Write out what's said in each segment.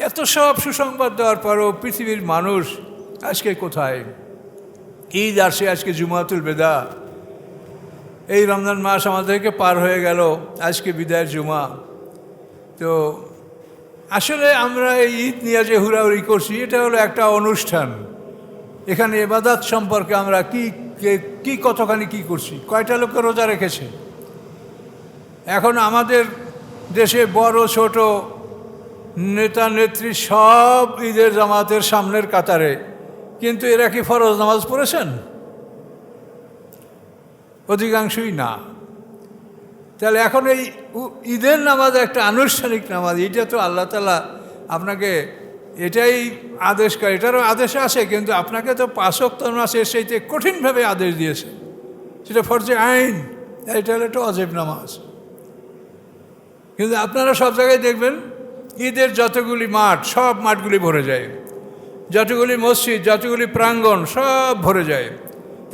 এত সব সুসংবাদ দেওয়ার পরও পৃথিবীর মানুষ আজকে কোথায়? ঈদ আসে, আজকে জুমাতুল বেদা, এই রমজান মাস আমাদেরকে পার হয়ে গেল, আজকে বিদায়ের জুমা। তো আসলে আমরা এই ঈদ নিয়ে যে হুড়াহুড়ি করছি, এটা হলো একটা অনুষ্ঠান। এখানে ইবাদত সম্পর্কে আমরা কি কতখানি কি করছি, কয়টা লোককে রোজা রেখেছে। এখন আমাদের দেশে বড় ছোট নেতা নেত্রী সব ঈদের জামাতের সামনের কাতারে, কিন্তু এরা কি ফরজ নামাজ পড়েছেন? অধিকাংশই না। তাহলে এখন এই ঈদের নামাজ একটা আনুষ্ঠানিক নামাজ, এটা তো আল্লাহ তাআলা আপনাকে এটাই আদেশ করে, এটারও আদেশ আছে, কিন্তু আপনাকে তো 5 ওয়াক্ত নামাজের সেইতে কঠিনভাবে আদেশ দিয়েছে, সেটা ফরজে আইন, এটা হলো একটা ওয়াজিব নামাজ। কিন্তু আপনারা সব জায়গায় দেখবেন ঈদের যতগুলি মাঠ, সব মাঠগুলি ভরে যায়, যতগুলি মসজিদ, যতগুলি প্রাঙ্গণ, সব ভরে যায়।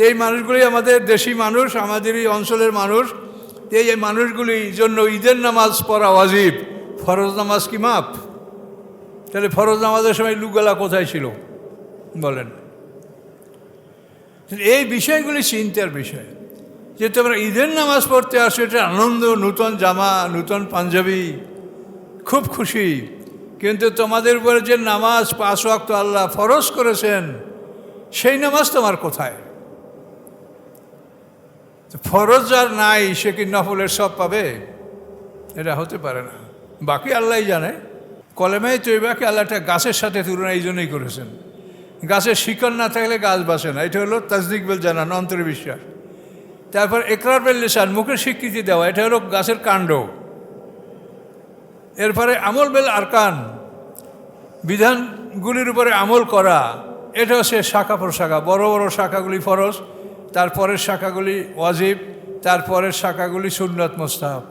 এই মানুষগুলি আমাদের দেশি মানুষ, আমাদেরই অঞ্চলের মানুষ। এই মানুষগুলির জন্য ঈদের নামাজ পড়া ওয়াজিব, ফরজ নামাজ কি মাপ? তাহলে ফরজ নামাজের সময় লুকগলা কোথায় ছিল বলেন? এই বিষয়গুলি চিন্তার বিষয়। যে তোমরা ঈদের নামাজ পড়তে আসো, এটা আনন্দ, নূতন জামা, নূতন পাঞ্জাবি, খুব খুশি। কিন্তু তোমাদের উপরে যে নামাজ 5 ওয়াক্ত আল্লাহ ফরজ করেছেন, সেই নামাজ তোমার কোথায়? ফরজ যার নাই, সে কি নফলের সব পাবে? এটা হতে পারে না। বাকি আল্লাহই জানে। কলেমায়ে তৈবাকে আল্লাহ একটা গাছের সাথে তুলনা এই জন্যই করেছেন। গাছের শিকড় না থাকলে গাছ বাঁচে না, এটা হলো তাসদিক বিল জানান, অন্তরে বিশ্বাস। তারপর ইকরার বিল লিসান, মুখে স্বীকৃতি দেওয়া, এটা হলো গাছের কাণ্ড। এরপরে আমল বিল আরকান, বিধানগুলির উপরে আমল করা, এটা হচ্ছে শাখা প্রশাখা। বড় বড় শাখাগুলি ফরজ, তারপরের শাখাগুলি ওয়াজিব, তারপরের শাখাগুলি সুন্নত মুস্তাহাব।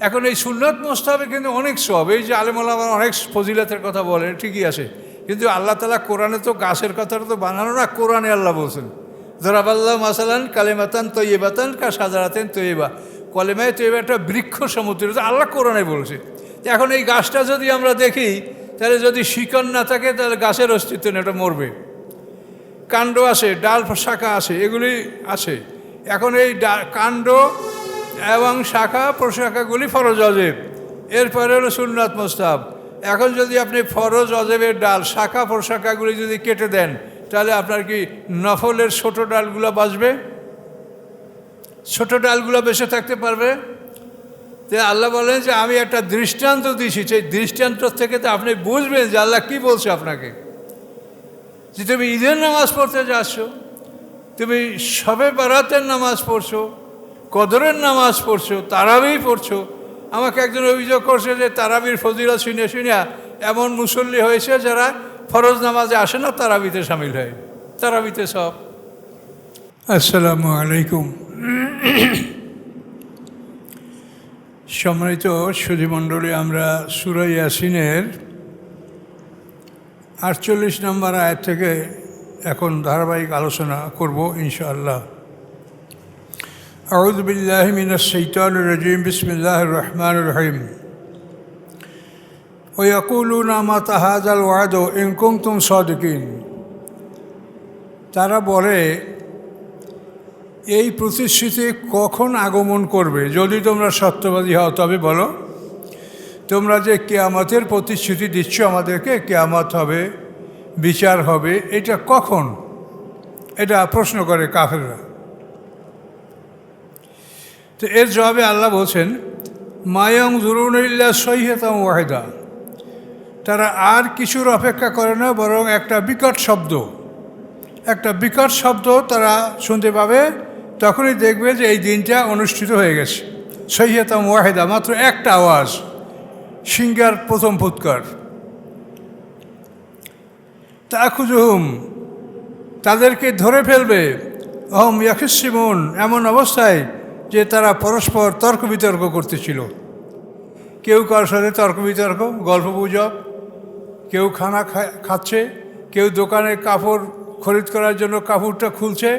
এখন এই সুন্নত মুস্তাহাবে কিন্তু অনেক সব, এই যে আলেম ওলামা অনেক ফজিলতের কথা বলেন, ঠিকই আছে, কিন্তু আল্লাহ তাআলা কোরআনে তো গাছের কথাটা তো বানানো না, কোরআনে আল্লাহ বলছেন দরাবাল্লাহ মাসালান কালেমাতান তৈবাতান কা সাজারাতেন তৈবা, কলেমায়ে তৈবা একটা বৃক্ষ সমুদ্র, আল্লাহ কোরআনে বলছে। এখন এই গাছটা যদি আমরা দেখি, তাহলে যদি শিকড় না থাকে তাহলে গাছের অস্তিত্ব নেই, এটা মরবে। কাণ্ড আছে, ডাল শাখা আছে, এগুলি আছে। এখন এই কাণ্ড এবং শাখা প্রশাখাগুলি ফরজ ওয়াজিব, এরপরে হলো সুন্নাত মুস্তাহাব। এখন যদি আপনি ফরজ ওয়াজিবের ডাল, শাখা প্রশাখাগুলি যদি কেটে দেন, তাহলে আপনার কি নফলের ছোট ডালগুলো বাঁচবে? ছোট ডালগুলো বেঁচে থাকতে পারবে? তো আল্লাহ বলেন যে আমি একটা দৃষ্টান্ত দিয়েছি, সেই দৃষ্টান্ত থেকে তো আপনি বুঝবেন যে আল্লাহ কী বলছে আপনাকে। যে তুমি ঈদের নামাজ পড়তে যাচ্ছ, তুমি শবে বারাতের নামাজ পড়ছো, কদরের নামাজ পড়ছো, তারাবি পড়ছো। আমাকে একজন অভিযোগ করছে যে তারাবির ফজিলত শুনে শুনিয়া এমন মুসল্লি হয়েছে যারা ফরজ নামাজে আসে না, তারাবিতে সামিল হয়, তারাবিতে সব। আসসালামু আলাইকুম। সম্মানিত সুধীমণ্ডলী, আমরা সূরা ইয়াসিনের 48 নম্বর আয়াত থেকে এখন ধারাবাহিক আলোচনা করব ইনশাআল্লাহ। আউযু বিল্লাহি মিনাশ শাইতানির রাজিম, বিসমিল্লাহির রহমানির রহিম। ওয়া ইয়াকুলুনা মাতা হাযাল ওয়াদু ইন কুনতুম সাদিকিন। তারা বলে, এই প্রতিশ্রুতি কখন আগমন করবে? যদি তোমরা সত্যবাদী হও তবে বলো, তোমরা যে কিয়ামতের প্রতিশ্রুতি দিচ্ছ আমাদেরকে, কিয়ামত হবে, বিচার হবে, এটা কখন? এটা প্রশ্ন করে কাফেররা। তো এর জবাবে আল্লাহ বলছেন, মায়াং যুরুন ইল্লা সাইহাতাম ওয়াহিদা। তারা আর কিছুর অপেক্ষা করে না, বরং একটা বিকট শব্দ তারা শুনতে পাবে, তখনই দেখবে যে এই দিনটা অনুষ্ঠিত হয়ে গেছে। সাইহাতাম ওয়াহিদা, মাত্র একটা আওয়াজ, সিংহার প্রথম ফুৎকার। তাখুজুহুম, তাদেরকে ধরে ফেলবে, অহম ইয়াখিসিমুন, এমন অবস্থায় যে তারা পরস্পর তর্ক বিতর্ক করতেছিল। কেউ কারোর সাথে তর্ক বিতর্ক, গল্প গুজব, কেউ খানা খাচ্ছে, কেউ দোকানে কাপড় খরিদ করার জন্য কাপড়টা খুলছে,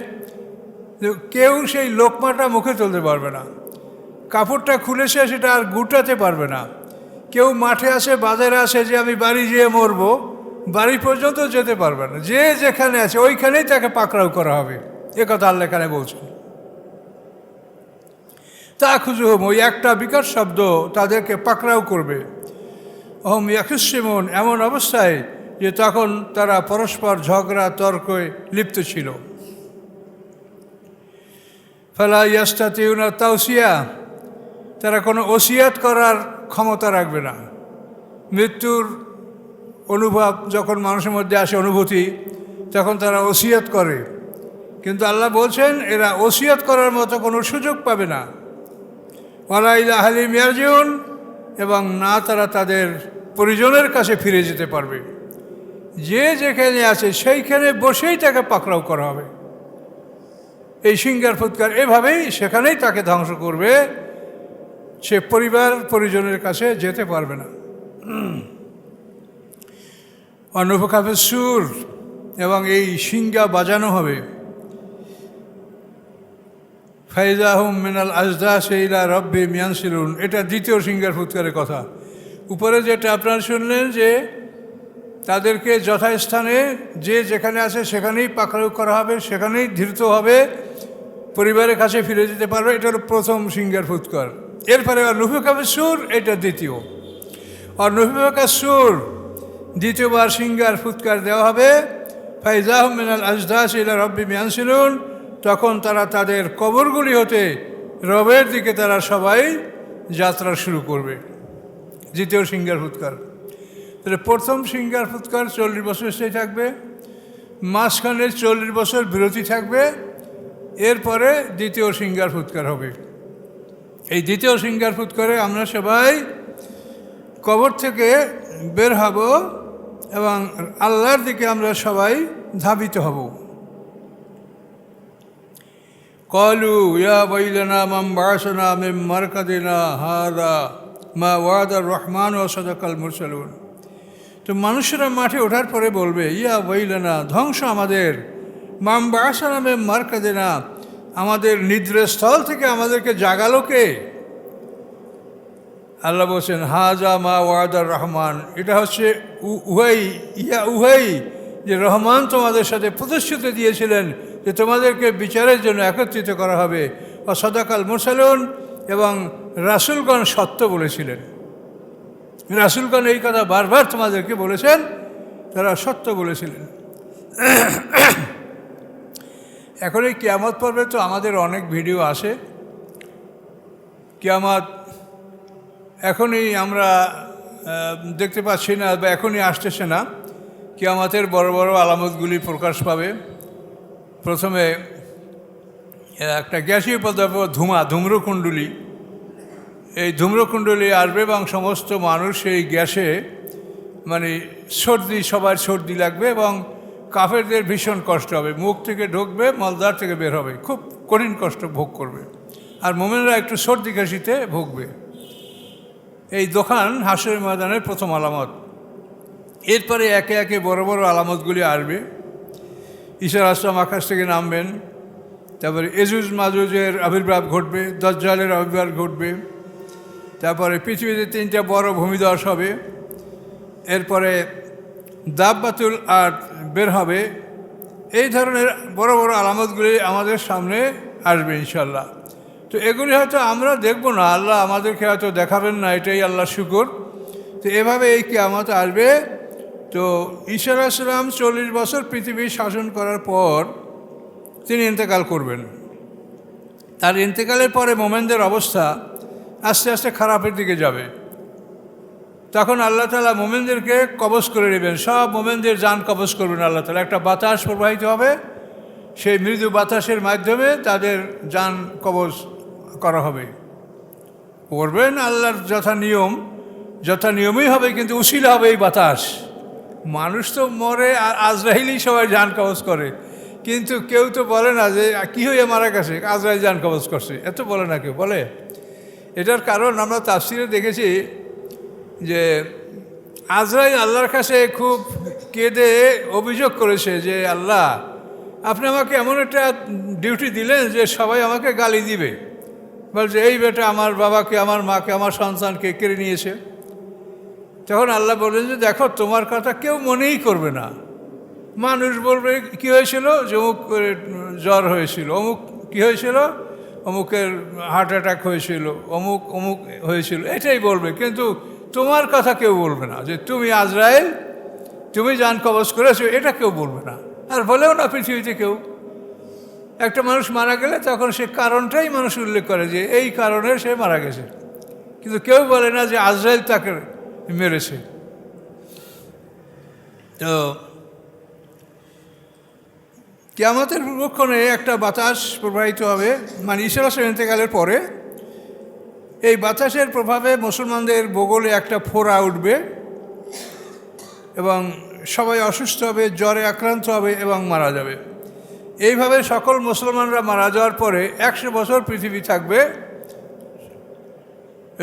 কেউ সেই লোকমাটা মুখে তুলতে পারবে না। কাপড়টা খুলেছে সেটা আর গুটাতে পারবে না। কেউ মাঠে আসে, বাজারে আসে যে আমি বাড়ি যেয়ে মরবো, বাড়ি পর্যন্ত যেতে পারবে না। যে যেখানে আছে ওইখানেই তাকে পাকড়াও করা হবে, এ কথা আল্লাহ এখানে বলছেন। তা খুঁজুহম, ওই একটা বিকট শব্দ তাদেরকে পাকড়াও করবে। অহম ইয়াকুসিমুন, এমন অবস্থায় যে তখন তারা পরস্পর ঝগড়া তর্কে লিপ্ত ছিল। ফালা ইয়াস্তাতিউনা তাওসিয়া, তারা কোনো ওসিয়াত করার ক্ষমতা রাখবে না। মৃত্যুর অনুভব যখন মানুষের মধ্যে আসে, অনুভূতি, তখন তারা ওসিয়াত করে, কিন্তু আল্লাহ বলছেন এরা ওসিয়াত করার মতো কোনো সুযোগ পাবে না। ওয়ালা ইলা আহলিহিম ইয়ারজিউন, এবং না তারা তাদের পরিজনের কাছে ফিরে যেতে পারবে। যে যেখানে আছে সেইখানে বসেই তাকে পাকড়াও করা হবে। এই সিঙ্গার ফুৎকার এভাবেই সেখানেই তাকে ধ্বংস করবে, সে পরিবার পরিজনের কাছে যেতে পারবে না। অনুফকাফের সুর, এবং এই সিঙ্গা বাজানো হবে। ফাইজাহুম মিনাল আজদাস ইলা রব্বিহিম ইয়ানসিলুন, এটা দ্বিতীয় সিঙ্গার ফুৎকারের কথা। উপরে যেটা আপনারা শুনলেন যে তাদেরকে যথাস্থানে যে যেখানে আছে সেখানেই পাকড়াও করা হবে, সেখানেই ধৃত হবে, পরিবারের কাছে ফিরে যেতে পারবে, এটা হলো প্রথম সিঙ্গার ফুৎকার। এরপরে নুফিকাফের সুর, এটা দ্বিতীয়। আর নুফিকার সুর, দ্বিতীয়বার সিঙ্গার ফুৎকার দেওয়া হবে। ফাইজাহুম মিনাল আজদাস ইলা রব্বিহিম ইয়ানসিলুন, তখন তারা তাদের কবরগুলি হতে রবের দিকে তারা সবাই যাত্রা শুরু করবে। দ্বিতীয় সিঙ্গার ফুৎকার। তাহলে প্রথম সিঙ্গার ফুৎকার 40 বছর স্থায়ী থাকবে, মাঝখানে 40 বছর বিরতি থাকবে, এরপরে দ্বিতীয় সিঙ্গার ফুৎকার হবে। এই দ্বিতীয় সিঙ্গার ফুৎকারে আমরা সবাই কবর থেকে বের হব এবং আল্লাহর দিকে আমরা সবাই ধাবিত হব। ক্বালু ইয়া ওয়াইলানা মান বা'আসানা মিন মারকাদিনা হাযা মা ওয়া'দার রহমান ওয়া সাদাকাল মুরসালুন। তো মানুষেরা মাঠে ওঠার পরে বলবে, ইয়া ওয়াইলানা, ধ্বংস আমাদের, মান বা'আসানা মিন মারকাদিনা, আমাদের নিদ্রাস্থল থেকে আমাদেরকে জাগালো কে? আল্লাহ বলছেন হাযা মা ওয়া'দার রহমান, এটা হচ্ছে উহাই যে রহমান তোমাদের সাথে প্রতিশ্রুতি দিয়েছিলেন যে তোমাদেরকে বিচারের জন্য একত্রিত করা হবে। ও সাদাকাল মুরসালুন, এবং রাসূলগণ সত্য বলেছিলেন। রাসূলগণ এই কথা বারবার তোমাদেরকে বলেছেন, তারা সত্য বলেছিলেন। এখন এই কিয়ামত পর্বে তো আমাদের অনেক ভিডিও আসে। কিয়ামত এখনই আমরা দেখতে পাচ্ছি না, বা এখনই আসতেছে না। কিয়ামতের বড় বড় আলামতগুলি প্রকাশ পাবে। প্রথমে একটা গ্যাসীয় পদার্থ ধূম্রকুণ্ডলী, এই ধূম্রকুণ্ডলী আসবে এবং সমস্ত মানুষ এই গ্যাসে সবার সর্দি লাগবে এবং কাফেরদের ভীষণ কষ্ট হবে। মুখ থেকে ঢুকবে, মলদ্বার থেকে বের হবে, খুব কঠিন কষ্ট ভোগ করবে। আর মোমেনরা একটু সর্দি কাশিতে ভুগবে। এই দোকান হাসরের ময়দানের প্রথম আলামত। এরপরে একে একে বড় বড় আলামতগুলি আসবে। ঈসা আসলাম আকাশ থেকে নামবেন, তারপরে এজুজ মাজুজের আবির্ভাব ঘটবে, দাজ্জালের আবির্ভাব ঘটবে, তারপরে পৃথিবীতে 3টা বড় ভূমিধস হবে, এরপরে দাব্বাতুল আরদ বের হবে। এই ধরনের বড় বড় আলামতগুলি আমাদের সামনে আসবে ইনশাল্লাহ। তো এগুলি হয়তো আমরা দেখব না, আল্লাহ আমাদেরকে হয়তো দেখাবেন না, এটাই আল্লাহ শুকর। তো এভাবে এই কিয়ামত আসবে। তো ঈসা আলাইহিস সালাম 40 বছর পৃথিবী শাসন করার পর তিনি ইন্তেকাল করবেন। তার ইন্তেকালের পরে মোমেনদের অবস্থা আস্তে আস্তে খারাপের দিকে যাবে। তখন আল্লাহ তাআলা মোমেনদেরকে কবজ করে নেবেন, সব মোমেনদের জান কবজ করবেন আল্লাহ তাআলা। একটা বাতাস প্রবাহিত হবে, সেই মৃদু বাতাসের মাধ্যমে তাদের জান কবজ করা হবে। করবেন আল্লাহর যথা নিয়মই হবে, কিন্তু উসিলা হবে এই বাতাস। মানুষ তো মরে, আর আজরাইলই সবাই জান কবজ করে, কিন্তু কেউ তো বলে না যে কী হয়ে মারা গেছে, আজরাইল জান কবজ করছে, এত বলে না কেউ। বলে এটার কারণ আমরা তাফসীরে দেখেছি যে আজরাইল আল্লাহর কাছে খুব কেঁদে অভিযোগ করেছে যে আল্লাহ, আপনি আমাকে এমন একটা ডিউটি দিলেন যে সবাই আমাকে গালি দিবে, বলছে এই বেটা আমার বাবাকে, আমার মাকে, আমার সন্তানকে কেড়ে নিয়েছে। তখন আল্লাহ বললেন যে দেখো তোমার কথা কেউ মনেই করবে না। মানুষ বলবে কি হয়েছিল, যে অমুক জ্বর হয়েছিল, অমুক কি হয়েছিল, অমুকের হার্ট অ্যাটাক হয়েছিল, অমুক অমুক হয়েছিল, এটাই বলবে। কিন্তু তোমার কথা কেউ বলবে না, যে তুমি আজরাইল, তুমি জান কবজ করেছো, এটা কেউ বলবে না। আর বলেও না পৃথিবীতে কেউ। একটা মানুষ মারা গেলে তখন সে কারণটাই মানুষ উল্লেখ করে যে এই কারণে সে মারা গেছে, কিন্তু কেউ বলে না যে আজরাইল তাকে মেরেছে। তো কিয়ামতের পূর্বক্ষণে একটা বাতাস প্রবাহিত হবে, মানে ঈসা আলাইহিস ইন্তেকালের পরে এই বাতাসের প্রভাবে মুসলমানদের বগলে একটা ফোঁড়া উঠবে এবং সবাই অসুস্থ হবে, জ্বরে আক্রান্ত হবে এবং মারা যাবে। এইভাবে সকল মুসলমানরা মারা যাওয়ার পরে 100 বছর পৃথিবী থাকবে।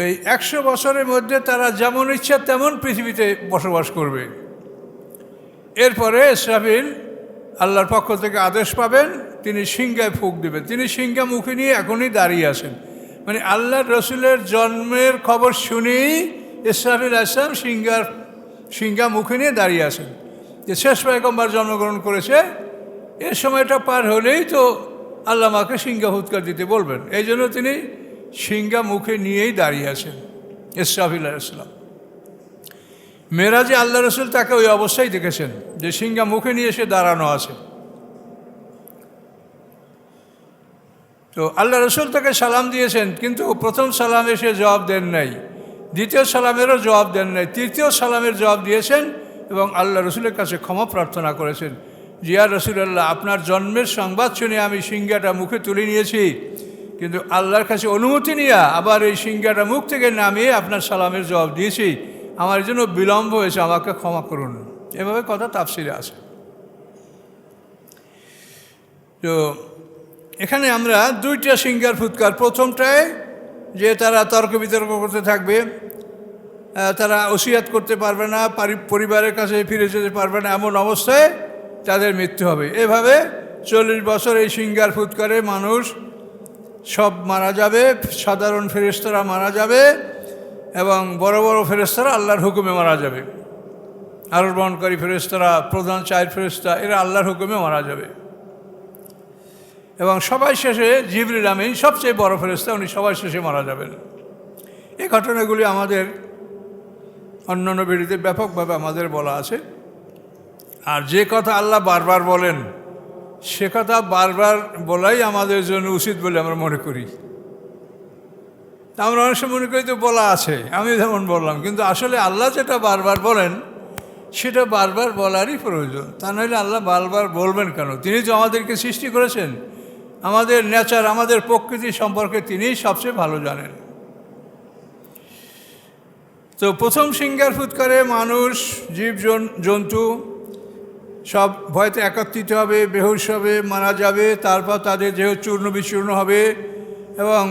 এই 100 বছরের মধ্যে তারা যেমন ইচ্ছা তেমন পৃথিবীতে বসবাস করবে। এরপরে ইসরাফিল আল্লাহর পক্ষ থেকে আদেশ পাবেন, তিনি সিংহায় ফুঁক দেবেন। তিনি সিংহা মুখে নিয়ে এখনই দাঁড়িয়ে আছেন, মানে আল্লাহর রসুলের জন্মের খবর শুনেই ইসরাফিল আসলাম সিংহা মুখে নিয়ে দাঁড়িয়ে আছেন, যে শেষ পয়গম্বর জন্মগ্রহণ করেছে। এর সময়টা পার হলেই তো আল্লাহ মাকে সিংহা ফুৎকার দিতে বলবেন। এই জন্য তিনি সিংহা মুখে নিয়েই দাঁড়িয়ে আছেন ইসরাফিল আলাইহিসসালাম। মেরাজে আল্লাহ রসুল তাকে ওই অবস্থায় দেখেছেন, যে সিংহা মুখে নিয়ে এসে দাঁড়ানো আছে। তো আল্লাহ রসুল তাকে সালাম দিয়েছেন, কিন্তু প্রথম সালামে সে জবাব দেন নাই, দ্বিতীয় সালামেরও জবাব দেন নাই, তৃতীয় সালামের জবাব দিয়েছেন এবং আল্লাহ রসুলের কাছে ক্ষমা প্রার্থনা করেছেন। জিয়া রসুল্লাহ, আপনার জন্মের সংবাদ শুনে আমি সিংহাটা মুখে তুলে নিয়েছি, কিন্তু আল্লাহর কাছে অনুমতি নিয়ে আবার এই সিংহাটা মুখ থেকে নামিয়ে আপনার সালামের জবাব দিয়েছি, আমার জন্য বিলম্ব হয়েছে, আমাকে ক্ষমা করুন। এভাবে কথা তাফসিরে আছে। তো এখানে আমরা দুইটা সিংহার ফুৎকার, প্রথমটায় যে তারা তর্ক বিতর্ক করতে থাকবে, তারা ওসিয়াত করতে পারবে না, পরিবারের কাছে ফিরে যেতে পারবে না, এমন অবস্থায় তাদের মৃত্যু হবে। এভাবে 40 বছর এই সিংহার ফুৎকারে মানুষ সব মারা যাবে, সাধারণ ফেরেশতারা মারা যাবে এবং বড় বড় ফেরেশতারা আল্লাহর হুকুমে মারা যাবে। আরোহণকারী ফেরেশতারা, প্রধান 4 ফেরেশতা, এরা আল্লাহর হুকুমে মারা যাবে। এবং সবাই শেষে জিবরিল আমিন, সবচেয়ে বড় ফেরেশতা, উনি সবাই শেষে মারা যাবেন। এই ঘটনাগুলি আমাদের অন্যান্য ভিডিওতে ব্যাপকভাবে আমাদের বলা আছে। আর যে কথা আল্লাহ বারবার বলেন, সে কথা বারবার বলাই আমাদের জন্য উচিত বলে আমরা মনে করি। আমরা অনেক সময় মনে করি তো বলা আছে, আমি যেমন বললাম, কিন্তু আসলে আল্লাহ যেটা বারবার বলেন সেটা বারবার বলারই প্রয়োজন। তা নইলে আল্লাহ বারবার বলবেন কেন? তিনি তো আমাদেরকে সৃষ্টি করেছেন, আমাদের নেচার, আমাদের প্রকৃতি সম্পর্কে তিনিই সবচেয়ে ভালো জানেন। তো প্রথম সিংহার ফুৎকারে মানুষ, জীব জন্তু সব ভয়তে একত্রিত হবে, বেহুশ হবে, মারা যাবে। তারপর তাদের দেহ চূর্ণ বিচূর্ণ হবে এবং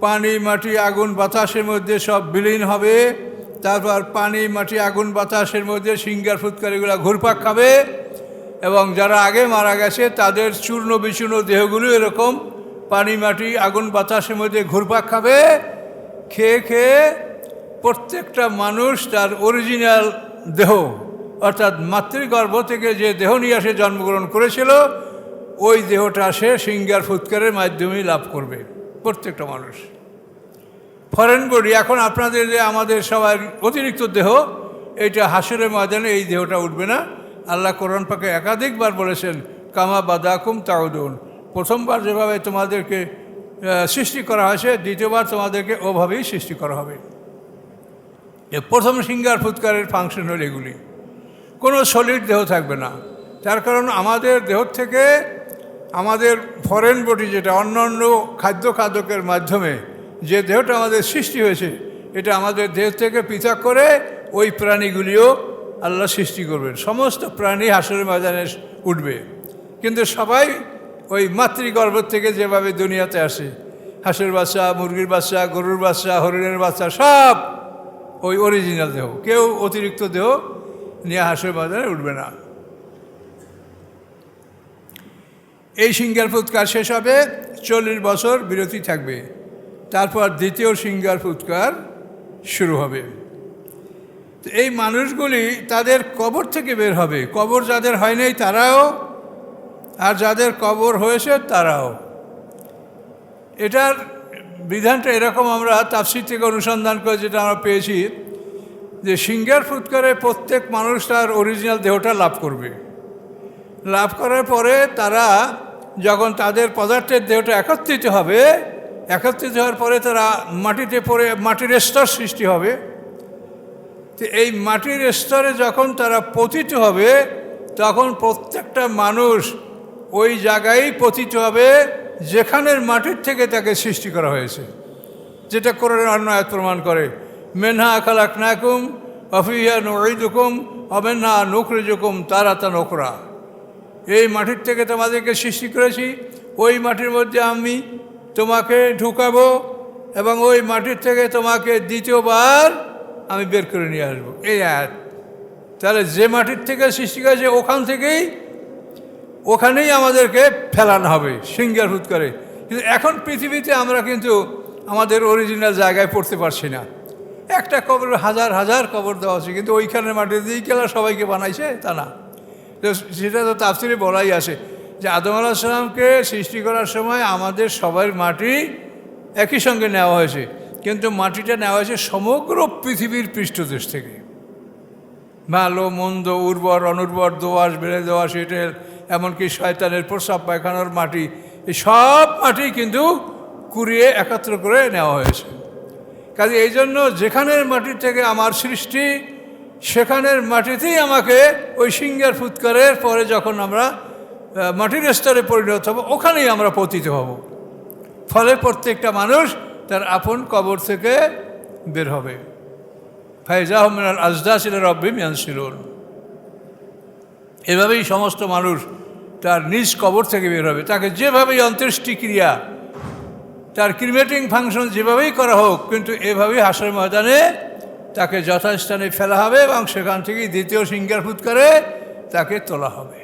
পানি, মাটি, আগুন, বাতাসের মধ্যে সব বিলীন হবে। তারপর পানি, মাটি, আগুন, বাতাসের মধ্যে সিংহার ফুৎকারীগুলো ঘুরপাক খাবে এবং যারা আগে মারা গেছে তাদের চূর্ণ বিচূর্ণ দেহগুলো এরকম পানি, মাটি, আগুন, বাতাসের মধ্যে ঘুরপাক খাবে। খেয়ে খেয়ে প্রত্যেকটা মানুষ তার অরিজিনাল দেহ, অর্থাৎ মাতৃগর্ভ থেকে যে দেহ নিয়ে আসে জন্মগ্রহণ করেছিল, ওই দেহটা সে সিংহার ফুৎকারের মাধ্যমেই লাভ করবে প্রত্যেকটা মানুষ। ফরেন বডি, এখন আপনাদের যে আমাদের সবার অতিরিক্ত দেহ, এইটা হাসরের ময়দানে এই দেহটা উঠবে না। আল্লাহ কোরআন পাকে একাধিকবার বলেছেন, কামা বাদাকুম তাউদুন, প্রথমবার যেভাবে তোমাদেরকে সৃষ্টি করা হয়েছে, দ্বিতীয়বার তোমাদেরকে ওভাবেই সৃষ্টি করা হবে। প্রথম সিংহার ফুৎকারের ফাংশন হল এগুলি। কোনো সলিড দেহ থাকবে না। তার কারণ আমাদের দেহ থেকে আমাদের ফরেন বডি, যেটা অন্য অন্য খাদ্যের মাধ্যমে যে দেহটা আমাদের সৃষ্টি হয়েছে, এটা আমাদের দেহ থেকে পৃথক করে ওই প্রাণীগুলিও আল্লাহ সৃষ্টি করবেন। সমস্ত প্রাণী হাসরের ময়দানে উঠবে, কিন্তু সবাই ওই মাতৃগর্ভ থেকে যেভাবে দুনিয়াতে আসে, হাঁসের বাচ্চা, মুরগির বাচ্চা, গরুর বাচ্চা, হরিণের বাচ্চা, সব ওই অরিজিনাল দেহ। কেউ অতিরিক্ত দেহ নিয়ে হাসরের ময়দানে উঠবে না। এই সিংহার ফুৎকার শেষ হবে, 40 বছর বিরতি থাকবে। তারপর দ্বিতীয় সিংহার ফুৎকার শুরু হবে। তো এই মানুষগুলি তাদের কবর থেকে বের হবে, কবর যাদের হয় নাই তারাও, আর যাদের কবর হয়েছে তারাও। এটার বিধানটা এরকম, আমরা তাফসীর থেকে অনুসন্ধান করে যেটা আমরা পেয়েছি, যে সিঙ্গার ফুৎকারে প্রত্যেক মানুষ তার অরিজিনাল দেহটা লাভ করবে। লাভ করার পরে তারা যখন তাদের পদার্থের দেহটা একত্রিত হবে, একত্রিত হওয়ার পরে তারা মাটিতে পড়ে মাটির স্তর সৃষ্টি হবে। তো এই মাটির স্তরে যখন তারা পতিত হবে, তখন প্রত্যেকটা মানুষ ওই জায়গায় পতিত হবে যেখানের মাটির থেকে তাকে সৃষ্টি করা হয়েছে, যেটা কোরআনের অন্য আয়াত প্রমাণ করে, মেনহা খালাকনাকুম ওয়া ফিহা নুঈদুকুম ওয়া মিনহা নুখরিজুকুম তারাতান উখরা। এই মাটির থেকে তোমাদেরকে সৃষ্টি করেছি, ওই মাটির মধ্যে আমি তোমাকে ঢুকাবো এবং ওই মাটির থেকে তোমাকে দ্বিতীয়বার আমি বের করে নিয়ে আসবো। এই আয়াত। তাহলে যে মাটির থেকে সৃষ্টি করেছে ওখানেই আমাদেরকে ফেলানো হবে সিঙ্গার ফুৎকারে। কিন্তু এখন পৃথিবীতে আমরা কিন্তু আমাদের অরিজিনাল জায়গায় পড়তে পারছি না। একটা কবর হাজার হাজার কবর দেওয়া আছে, কিন্তু ওইখানের মাটি দিয়েই কেলা সবাইকে বানাইছে তা না। তো সেটা তো তাফসীরে বলাই আছে যে আদম আলাইহিস সালামকে সৃষ্টি করার সময় আমাদের সবার মাটি একই সঙ্গে নেওয়া হয়েছে, কিন্তু মাটিটা নেওয়া হয়েছে সমগ্র পৃথিবীর পৃষ্ঠদেশ থেকে। ভালো মন্দ, উর্বর অনুর্বর, দোআঁশ বেড়ে দোআঁশ, এঁটেল, এমনকি শয়তানের প্রস্রাব পায়খানার মাটি, এই সব মাটি কিন্তু কুড়িয়ে একত্র করে নেওয়া হয়েছে। কাজে এই জন্য যেখানের মাটির থেকে আমার সৃষ্টি, সেখানের মাটিতেই আমাকে ওই সিঙ্গার ফুৎকারের পরে যখন আমরা মাটির স্তরে পরিণত হব, ওখানেই আমরা পতিত হব। ফলে প্রত্যেকটা মানুষ তার আপন কবর থেকে বের হবে। ফাইজাহুম মিনাল আজদাস ইলা রাব্বিহিম ইয়ানসিলুন। এভাবেই সমস্ত মানুষ তার নিজ কবর থেকে বের হবে। তাকে যেভাবেই অন্ত্যেষ্টিক্রিয়া, তার ক্রিমেটিং ফাংশন যেভাবেই করা হোক, কিন্তু এভাবেই হাসরের ময়দানে তাকে যথাস্থানে ফেলা হবে এবং সেখান থেকেই দ্বিতীয় সিঙ্গার ফুৎকারে তাকে তোলা হবে।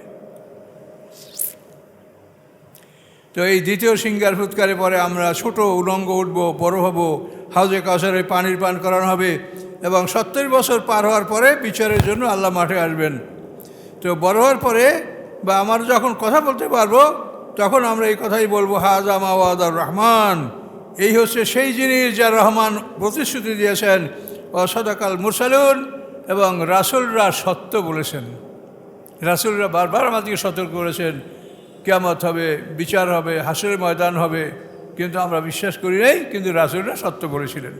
তো এই দ্বিতীয় সিঙ্গার ফুৎকারে পরে আমরা ছোট উলঙ্গ উঠব, বড় হব, হাউজে কাউসারে পানির পান করানো হবে এবং 70 বছর পার হওয়ার পরে বিচারের জন্য আল্লাহ মাঠে আসবেন। তো বড় হওয়ার পরে বা আমার যখন কথা বলতে পারবো, তখন আমরা এই কথাই বলবো, হাযা মা ওয়াদার রহমান, এই হচ্ছে সেই জিনিস যা রহমান প্রতিশ্রুতি দিয়েছেন, ওয়া সাদাকাল মুরসালুন, এবং রাসূলরা সত্য বলেছেন। রাসূলরা বারবার আমাদেরকে সতর্ক করেছেন, কিয়ামত হবে, বিচার হবে, হাসরের ময়দান হবে, কিন্তু আমরা বিশ্বাস করি নাই, কিন্তু রাসূলরা সত্য বলেছিলেন।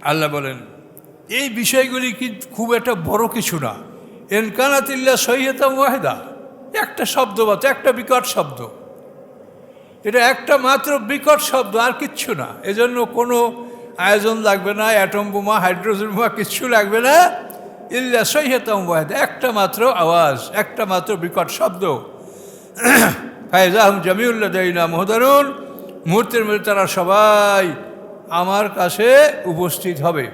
আল্লাহ বলেন এই বিষয়গুলি কি খুব একটা বড় কিছু না। ইনকানাতিল্লা সহিয়াতাম ওয়াহিদা, একটা শব্দ, মাত্র একটা বিকট শব্দ, এটা একটা মাত্র বিকট শব্দ, আর কিচ্ছু না। এজন্য কোনো আয়োজন লাগবে না, অ্যাটম বোমা, হাইড্রোজেন বোমা কিচ্ছু লাগবে না। ইল্লা সহিয়াতাম ওয়াহিদা, একটা মাত্র আওয়াজ, একটা মাত্র বিকট শব্দ। ফাইজাহুম জামিউল লাদাইনা মুহদারুন, মুহূর্তের মধ্যে তারা সবাই আমার কাছে উপস্থিত হবে।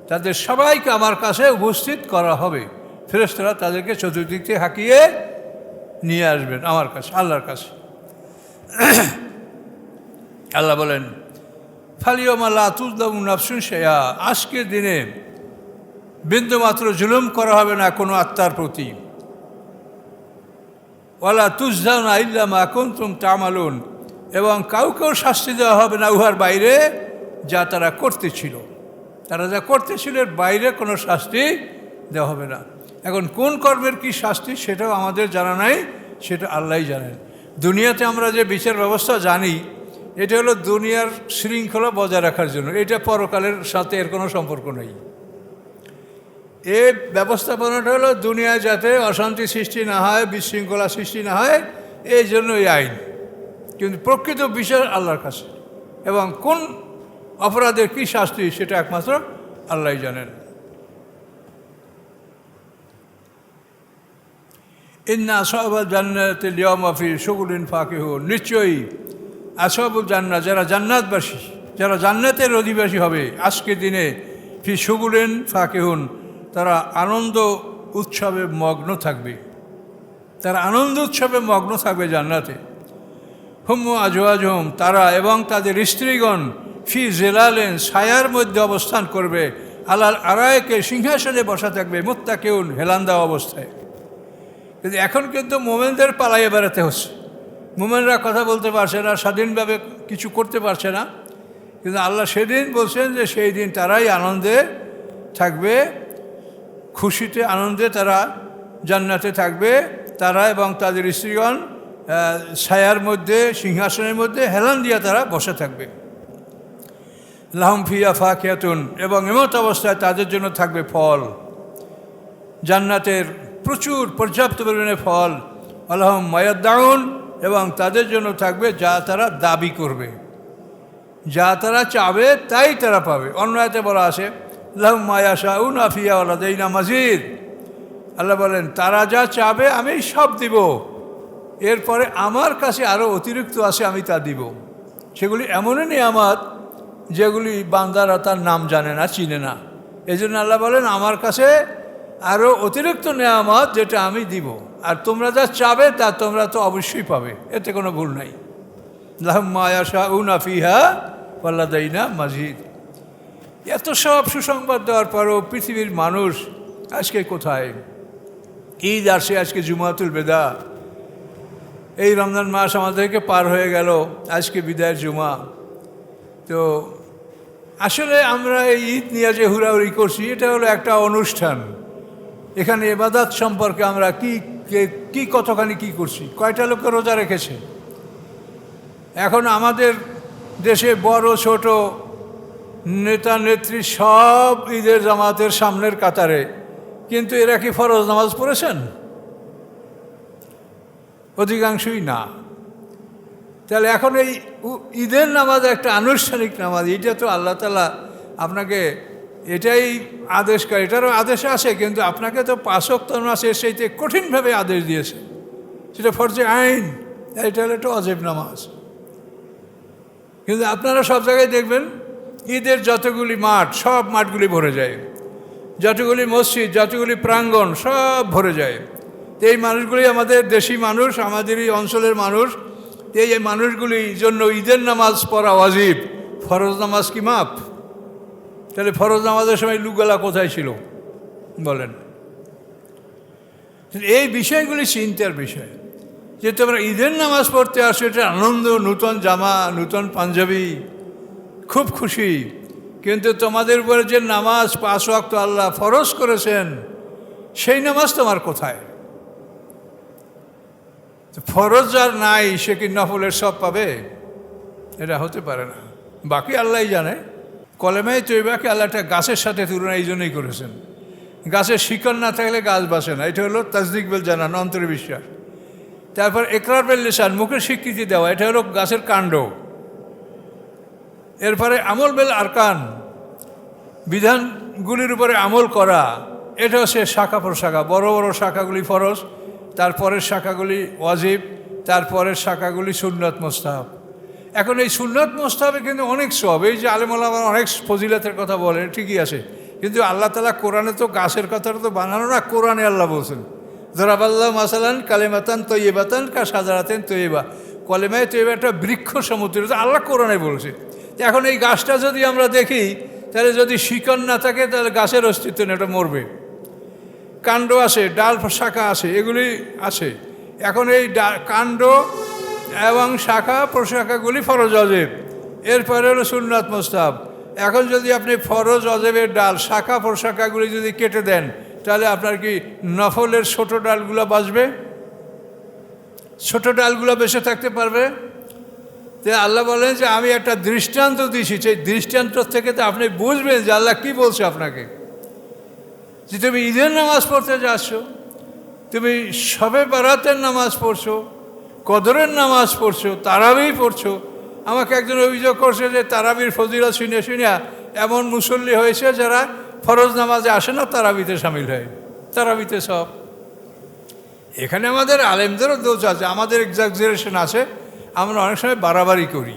তাদের সবাইকে আমার কাছে উপস্থিত করা হবে। ফেরেশতারা তাদেরকে চতুর্দিক থেকে হাঁকিয়ে নিয়ে আসবেন আমার কাছে, আল্লাহর কাছে। আল্লাহ বলেন ফালিয়াউমা লা তুযলামু নাফসুন শাইআ, আজকের দিনে বিন্দুমাত্র জুলুম করা হবে না কোনো আত্মার প্রতি। ওয়ালা তুজজাউনা ইল্লা মা কুনতুম তা'মালুন, এবং কাউকেও শাস্তি দেওয়া হবে না উহার বাইরে যা তারা করতেছিল। তারা যা করতেছিল এর বাইরে কোনো শাস্তি দেওয়া হবে না। এখন কোন কর্মের কি শাস্তি সেটাও আমাদের জানা নাই, সেটা আল্লাহই জানেন। দুনিয়াতে আমরা যে বিচার ব্যবস্থা জানি, এটা হলো দুনিয়ার শৃঙ্খলা বজায় রাখার জন্য, এটা পরকালের সাথে এর কোনো সম্পর্ক নেই। এই ব্যবস্থাপনাটা হলো দুনিয়ায় যাতে অশান্তি সৃষ্টি না হয়, বিশৃঙ্খলা সৃষ্টি না হয়, এই জন্য এই আইন। কিন্তু প্রকৃত বিচার আল্লাহর কাছে, এবং কোন অপরাধের কী শাস্তি সেটা একমাত্র আল্লাহই জানেন। ইন্না আসহাবাল জান্নাতিল ইয়াওমা ফি শুগুলিন ফাকিহুন, নিশ্চয়ই আসহাবুল জান্নাত, যারা জান্নাতবাসী, যারা জান্নাতের অধিবাসী হবে আজকের দিনে, ফি শুগুলিন ফাকিহুন, তারা আনন্দ উৎসবে মগ্ন থাকবে। তারা আনন্দ উৎসবে মগ্ন থাকবে জান্নাতে। হুম আজওয়াজহুম, তারা এবং তাদের স্ত্রীগণ, ফি জিলালিন, ছায়ার মধ্যে অবস্থান করবে, আলাল আরায়কে সিংহাসনে বসা থাকবে মুত্তাকিউন হেলান দেওয়া অবস্থায়। কিন্তু এখন কিন্তু মোমেনদের পালাইয়ে বেড়াতে হচ্ছে। মোমেনরা কথা বলতে পারছে না, স্বাধীনভাবে কিছু করতে পারছে না। কিন্তু আল্লাহ সেদিন বলছেন যে সেই দিন তারাই আনন্দে থাকবে, খুশিতে আনন্দে তারা জান্নাতে থাকবে, তারা এবং তাদের স্ত্রীগণ ছায়ার মধ্যে সিংহাসনের মধ্যে হেলান দিয়া তারা বসে থাকবে। লাহুম ফিয়া ফাকিহাতুন, এবং এমত অবস্থায় তাদের জন্য থাকবে ফল, জান্নাতের প্রচুর পর্যাপ্ত পরিমাণে ফল। আল্লাহুম মায়াদ্দাউন, এবং তাদের জন্য থাকবে যা তারা দাবি করবে, যা তারা চাবে তাই তারা পাবে। অন্য আয়াতে বলা আছে লাহুম মায়াশাউনা ফিহা ওয়া লাদাইনা মাজিদ। আল্লাহ বলেন তারা যা চাবে আমি সব দিব, এরপরে আমার কাছে আরও অতিরিক্ত আছে, আমি তা দিব। সেগুলি এমনই নিয়ামত যেগুলি বান্দারা তার নাম জানে না, চিনে না। এই জন্য আল্লাহ বলেন আমার কাছে আরও অতিরিক্ত নিয়ামত যেটা আমি দিব, আর তোমরা যা চাবে তা তোমরা তো অবশ্যই পাবে, এতে কোনো ভুল নাই। লাহুম মা ইয়াশাউনা ফিহা ওয়া লাদাইনা মাজিদ। এত সব সুসংবাদ দেওয়ার পরও পৃথিবীর মানুষ আজকে কোথায়? ঈদ আসে, আজকে জুমাতুল বেদা, এই রমজান মাস আমাদেরকে পার হয়ে গেল, আজকে বিদায়ের জুমা। তো আসলে আমরা এই ঈদ নিয়ে যে হুড়াহুড়ি করছি এটা হলো একটা অনুষ্ঠান। এখানে ইবাদত সম্পর্কে আমরা কি কতখানি কি করছি, কয়টা লোককে রোজা রেখেছে। এখন আমাদের দেশে বড় ছোট নেতা নেত্রী সব ঈদের জামাতের সামনের কাতারে, কিন্তু এরা কি ফরজ নামাজ পড়েছেন? অধিকাংশই না। তাহলে এখন এই ঈদের নামাজ একটা আনুষ্ঠানিক নামাজ, এটা তো আল্লাহ তাআলা আপনাকে এটাই আদেশ করে, এটারও আদেশ আছে, কিন্তু আপনাকে তো 5 ওয়াক্ত নামাজের সেইতে কঠিনভাবে আদেশ দিয়েছে, সেটা ফরজে আইন, এটা হলো একটা ওয়াজিব নামাজ। কিন্তু আপনারা সব জায়গায় দেখবেন ঈদের যতগুলি মাঠ, সব মাঠগুলি ভরে যায়, যতগুলি মসজিদ, যতগুলি প্রাঙ্গণ, সব ভরে যায়। এই মানুষগুলি আমাদের দেশি মানুষ, আমাদেরই অঞ্চলের মানুষ। এই মানুষগুলির জন্য ঈদের নামাজ পড়া ওয়াজিব, ফরজ নামাজ কি মাপ? তাহলে ফরজ নামাজের সময় লুকগলা কোথায় ছিল বলেন? এই বিষয়গুলি চিন্তার বিষয়, যে তোমরা ঈদের নামাজ পড়তে আসো, এটা আনন্দ, নূতন জামা, নূতন পাঞ্জাবি, খুব খুশি। কিন্তু তোমাদের উপরে যে নামাজ 5 ওয়াক্ত আল্লাহ ফরজ করেছেন, সেই নামাজ তোমার কোথায়? ফরজ যার নাই সে কি নফলের সব পাবে? এটা হতে পারে না। বাকি আল্লাহই জানে। কলেমায়ে তৈবাকে আল্লাহ একটা গাছের সাথে তুলনা এই জন্যই করেছেন। গাছের শিকড় না থাকলে গাছ বাসে না, এটা হলো তাসদিক বিল জানান, অন্তরে বিশ্বাস। তারপর ইকরার বিল লিসান, মুখের স্বীকৃতি দেওয়া, এটা হলো গাছের কাণ্ড। এরপরে আমল বিল আরকান, বিধানগুলির উপরে আমল করা, এটা হচ্ছে শাখা প্রশাখা। বড় বড় শাখাগুলি ফরজ, তারপরের শাখাগুলি ওয়াজিব, তারপরের শাখাগুলি সুন্নত মুস্তাহাব। এখন এই সুন্নত মুস্তাহাবে কিন্তু অনেক সব, এই যে আলেম ওলামা অনেক ফজিলতের কথা বলে, ঠিকই আছে, কিন্তু আল্লাহ তাআলা কোরআনে তো গাছের কথাটা তো বানানো না, কোরআনে আল্লাহ বলছেন দরাবাল্লাহ মাসালান কালেমাতান তৈবাতান কা সাজারাতেন তৈবা। কলেমায়ে তৈবা একটা বৃক্ষ সমুদ্র, আল্লাহ কোরআনে বলছে। এখন এই গাছটা যদি আমরা দেখি, তাহলে যদি শিকড় না থাকে তাহলে গাছের অস্তিত্ব নেই, এটা মরবে। কাণ্ড আছে, ডাল শাখা আছে, এগুলি আছে। এখন এই কাণ্ড এবং শাখা প্রশাখাগুলি ফরজ ওয়াজিব, এরপরে হলো সুন্নাত মুস্তাহাব। এখন যদি আপনি ফরজ ওয়াজিবের ডাল, শাখা প্রশাখাগুলি যদি কেটে দেন, তাহলে আপনার কি নফলের ছোট ডালগুলো বাঁচবে? ছোট ডালগুলো বেঁচে থাকতে পারবে? তো আল্লাহ বলেন যে আমি একটা দৃষ্টান্ত দিয়েছি, সেই দৃষ্টান্ত থেকে তো আপনি বুঝবেন যে আল্লাহ কী বলছে আপনাকে। যে তুমি ঈদের নামাজ পড়তে যাচ্ছ, তুমি শবে বারাতের নামাজ পড়ছো, কদরের নামাজ পড়ছো, তারাবি পড়ছো। আমাকে একজন অভিযোগ করছে যে তারাবির ফজিলত শুনে শুনে এমন মুসল্লি হয়েছে যারা ফরজ নামাজে আসে না, তারাবিতে সামিল হয়, তারাবিতে সব। এখানে আমাদের আলেমদেরও দোষ আছে, আমাদের এক্সাজারেশন আছে, আমরা অনেক সময় বাড়াবাড়ি করি,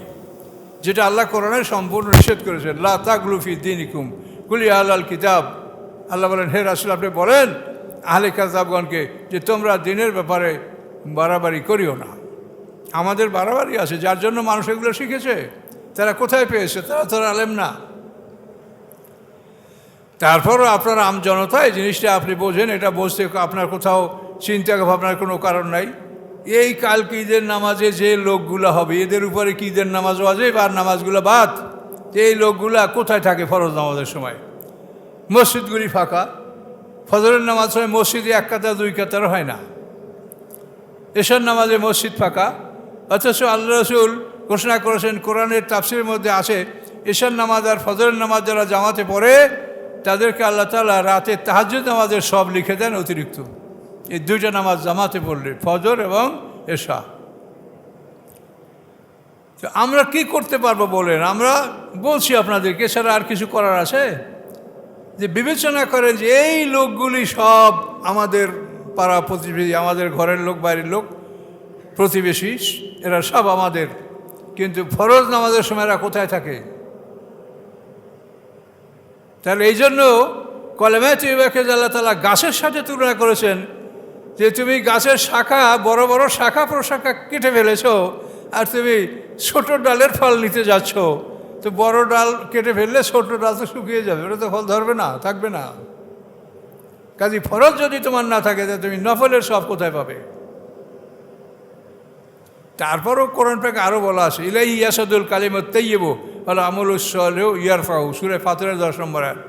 যেটা আল্লাহ কোরআনে সম্পূর্ণ নিষেধ করেছেন। লা তাগলু ফি দীনিকুম কুল ইয়া আহলাল কিতাব। আল্লাহ বলেন, হে রাসূল আপনি বলেন আহলে কিতাবগণকে যে তোমরা দিনের ব্যাপারে বাড়াবাড়ি করিও না। আমাদের বাড়াবাড়ি আছে, যার জন্য মানুষ এগুলো শিখেছে। তারা কোথায় পেয়েছে? তারা আলেম না। তারপরও আপনার আমজনতা এই জিনিসটা আপনি বোঝেন, এটা বুঝতে আপনার কোথাও চিন্তা ভাবনার কোনো কারণ নাই। এই কালকে ঈদের নামাজে যে লোকগুলো হবে, এদের উপরে কি ঈদের নামাজ ওয়াজিব আর নামাজগুলো বাদ, এই লোকগুলা কোথায় থাকে ফরজ নামাজের সময়? মসজিদগুলি ফাঁকা, ফজরের নামাজ সময় মসজিদে এক কাতার দুই কাতার হয় না, এশার নামাজে মসজিদ ফাঁকা। অথচ আল্লাহ রসুল ঘোষণা করেছেন, কোরআনের তাফসীরের মধ্যে আছে, এশার নামাজ আর ফজরের নামাজ যারা জামাতে পড়ে তাদেরকে আল্লাহ তাআলা রাতে তাহাজ্জুদ নামাজের সব লিখে দেন অতিরিক্ত, এই দুইটা নামাজ জামাতে পড়লে, ফজর এবং এশা। তো আমরা কি করতে পারবো বলেন? আমরা বলছি আপনাদেরকে, এছাড়া আর কিছু করার আছে? যে বিবেচনা করেন যে এই লোকগুলি সব আমাদের পাড়া প্রতিবেশী, আমাদের ঘরের লোক, বাইরের লোক, প্রতিবেশী, এরা সব আমাদের, কিন্তু ফরজ নামাজের সময় এরা কোথায় থাকে? তাহলে এই জন্য কলেমায়ে তৈয়বাকে আল্লাহ তাআলা গাছের সাথে তুলনা করেছেন, যে তুমি গাছের শাখা, বড় বড় শাখা প্রশাখা কেটে ফেলেছ, আর তুমি ছোট ডালের ফল নিতে যাচ্ছ, তো বড় ডাল কেটে ফেললে ছোট ডাল তো শুকিয়ে যাবে, ওটা তো ফল ধরবে না, থাকবে না। কাজী ফরজ যদি তোমার না থাকে, তাহলে তুমি নফলের সব কোথায় পাবে? তারপরও কোরআন পাকে আরও বলা আছে, ইলাইহি ইয়াসাদুল কালিমাত তাইয়্যিবু ওয়াল আমালুস সালিহু ইয়ারফাউ, সূরা ফাতিরের 10 নম্বর আয়াত।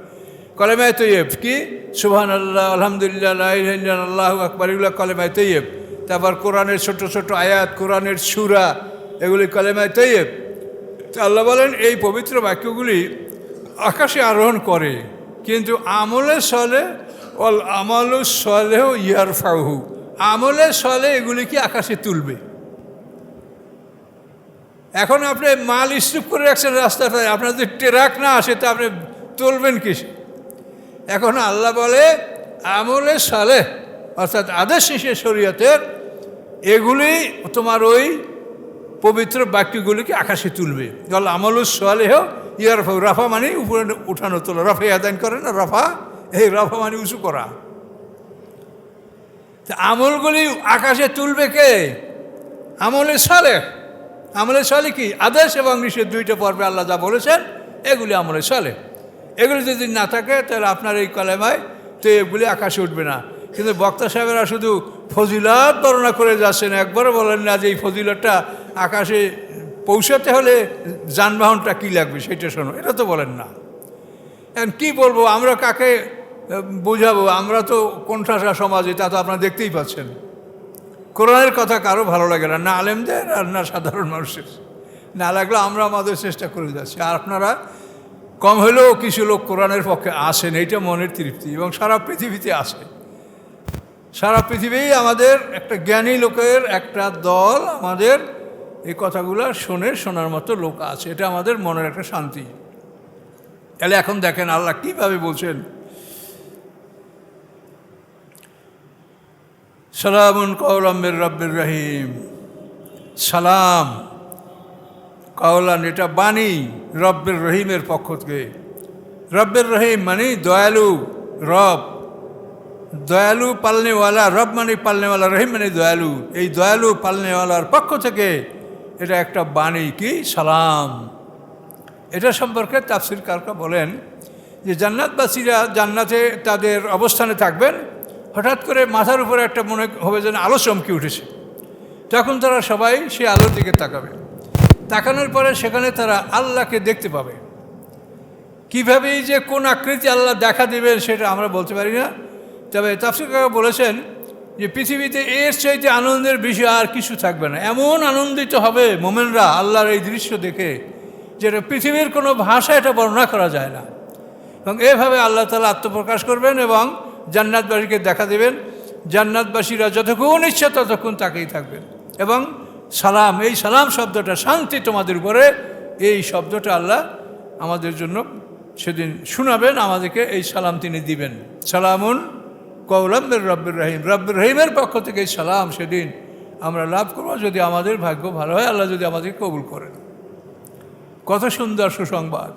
কলেমায়ে তৈয়ব কি? সুবহানাল্লাহ, আলহামদুলিল্লাহ, লা ইলাহা ইল্লাল্লাহ, আল্লাহু আকবার, এগুলো কলেমায়ে তৈয়ব। তারপর কোরআনের ছোট ছোট আয়াত, কোরআনের সূরা, এগুলি কলেমায়ে তৈয়ব। আল্লাহ বলেন এই পবিত্র বাক্যগুলি আকাশে আরোহণ করে, কিন্তু আমলে সলে ওয়াল আমালুস সালিহু ইয়ারফাউহু, আমলে সলে এগুলি কি আকাশে তুলবে। এখন আপনি মাল স্তূপ করে রাখছেন রাস্তাটায়, আপনার যদি ট্রাক না আসে তা আপনি তুলবেন কিসে? এখন আল্লাহ বলে আমলে সালেহ, অর্থাৎ আদেশ শেষে শরীয়তের, এগুলি তোমার ওই পবিত্র বাক্যগুলিকে আকাশে তুলবে। বল আমলুস সালেহ ইয়ারফাউ, রাফা মানে উপরে উঠানো তোলা, রফা আদান করে না, রফা, এই রফা মানে উঁচু করা। আমলগুলি আকাশে তুলবে কে? আমলে সালেহ। আমলে সালেহ কি? আদেশ এবং নিষেধ দুইটা পর্বে আল্লাহ যা বলেছেন এগুলি আমলে সালেহ। এগুলি যদি না থাকে তাহলে আপনার এই কলেমায় তো এগুলি আকাশে উঠবে না। কিন্তু বক্তা সাহেবেরা শুধু ফজিলত বর্ণনা করে যাচ্ছেন, একবারও বলেন না যে এই ফজিলতটা আকাশে পৌঁছাতে হলে যানবাহনটা কী লাগবে সেটা শোনো, এটা তো বলেন না। এখন কী বলবো, আমরা কাকে বোঝাবো? আমরা তো কোণঠাসা সমাজে, তা তো আপনারা দেখতেই পাচ্ছেন। কোরআনের কথা কারো ভালো লাগে না, না আলেমদের আর না সাধারণ মানুষের। না লাগলে আমরা আমাদের চেষ্টা করে যাচ্ছি, আর আপনারা কম হলেও কিছু লোক কোরআনের পক্ষে আসেন, এইটা মনের তৃপ্তি। এবং সারা পৃথিবীতে আসে, সারা পৃথিবী আমাদের একটা জ্ঞানী লোকের একটা দল আমাদের এই কথাগুলো শোনার মতো লোক আছে, এটা আমাদের মনের একটা শান্তি। তাহলে এখন দেখেন আল্লাহ কীভাবে বলছেন, সালামুন কাওলাম মির রাব্বির রহিম। সালাম কাওলান, এটা বাণী রব্বের রহিমের পক্ষ থেকে। রব্বের রহিম মানে দয়ালু রব, দয়ালু পালনেওয়ালা। রব মানে পালনেওয়ালা, রহিম মানে দয়ালু। এই দয়ালু পালনেওয়ালার পক্ষ থেকে এটা একটা বাণী, কি? সালাম। এটা সম্পর্কে তাফসীরকাররা বলেন যে জান্নাতবাসীরা জান্নাতে তাদের অবস্থানে থাকবেন, হঠাৎ করে মাথার উপরে একটা মনে হবে যেন আলো চমকে উঠেছে, তখন তারা সবাই সেই আলোর দিকে তাকাবে। তাকানোর পরে সেখানে তারা আল্লাহকে দেখতে পাবে। কীভাবে যে কোন আকৃতি আল্লাহ দেখা দেবেন সেটা আমরা বলতে পারি না, তবে তাফসীরকাররা বলেছেন যে পৃথিবীতে এর চাইতে আনন্দের বিষয় আর কিছু থাকবে না। এমন আনন্দিত হবে মোমেনরা আল্লাহর এই দৃশ্য দেখে, যেটা পৃথিবীর কোনো ভাষা এটা বর্ণনা করা যায় না। এবং এভাবে আল্লাহ তাআলা আত্মপ্রকাশ করবেন এবং জান্নাতবাসীকে দেখা দেবেন। জান্নাতবাসীরা যতক্ষণ ইচ্ছা ততক্ষণ তাকেই থাকবেন। এবং সালাম, এই সালাম শব্দটা, শান্তি তোমাদের উপরে, এই শব্দটা আল্লাহ আমাদের জন্য সেদিন শোনাবেন, আমাদেরকে এই সালাম তিনি দিবেন। সালামুন কাওলাম মির রাব্বির রহিম, রব্বির রহিমের পক্ষ থেকে এই সালাম সেদিন আমরা লাভ করবো, যদি আমাদের ভাগ্য ভালো হয়, আল্লাহ যদি আমাদের কবুল করেন। কত সুন্দর সুসংবাদ।